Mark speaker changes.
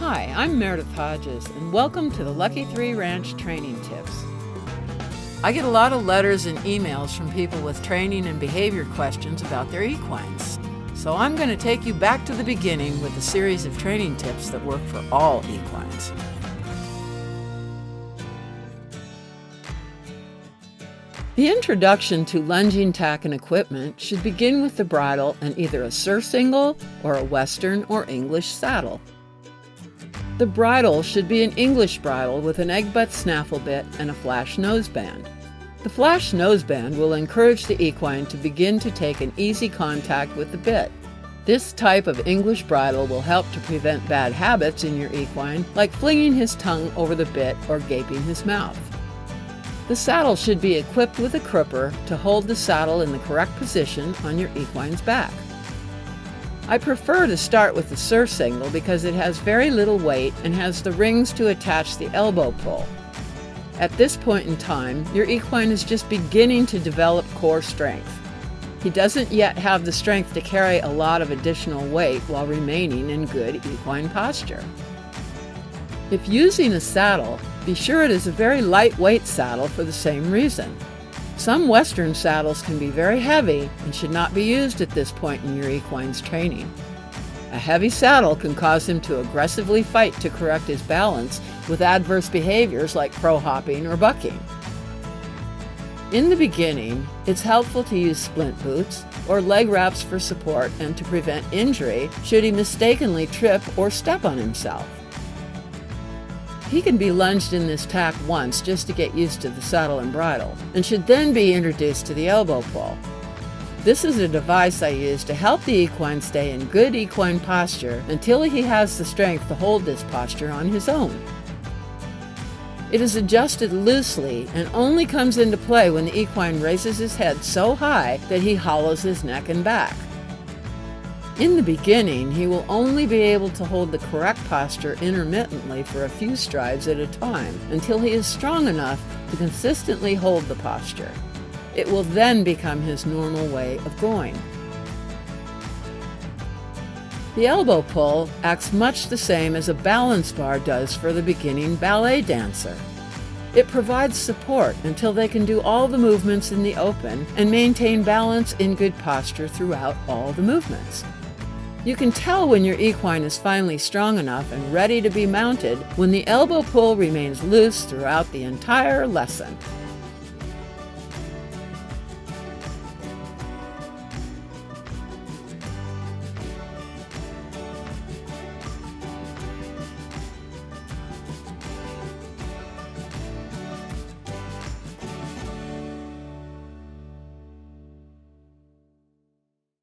Speaker 1: Hi, I'm Meredith Hodges, and welcome to the Lucky 3 Ranch Training Tips. I get a lot of letters and emails from people with training and behavior questions about their equines. So I'm going to take you back to the beginning with a series of training tips that work for all equines. The introduction to lunging, tack, and equipment should begin with the bridle and either a surcingle or a Western or English saddle. The bridle should be an English bridle with an egg butt snaffle bit and a flash noseband. The flash noseband will encourage the equine to begin to take an easy contact with the bit. This type of English bridle will help to prevent bad habits in your equine, like flinging his tongue over the bit or gaping his mouth. The saddle should be equipped with a crupper to hold the saddle in the correct position on your equine's back. I prefer to start with the surcingle because it has very little weight and has the rings to attach the elbow pull. At this point in time, your equine is just beginning to develop core strength. He doesn't yet have the strength to carry a lot of additional weight while remaining in good equine posture. If using a saddle, be sure it is a very lightweight saddle for the same reason. Some Western saddles can be very heavy and should not be used at this point in your equine's training. A heavy saddle can cause him to aggressively fight to correct his balance with adverse behaviors like crow hopping or bucking. In the beginning, it's helpful to use splint boots or leg wraps for support and to prevent injury should he mistakenly trip or step on himself. He can be lunged in this tack once just to get used to the saddle and bridle, and should then be introduced to the elbow pull. This is a device I use to help the equine stay in good equine posture until he has the strength to hold this posture on his own. It is adjusted loosely and only comes into play when the equine raises his head so high that he hollows his neck and back. In the beginning, he will only be able to hold the correct posture intermittently for a few strides at a time until he is strong enough to consistently hold the posture. It will then become his normal way of going. The elbow pull acts much the same as a balance bar does for the beginning ballet dancer. It provides support until they can do all the movements in the open and maintain balance in good posture throughout all the movements. You can tell when your equine is finally strong enough and ready to be mounted when the elbow pull remains loose throughout the entire lesson.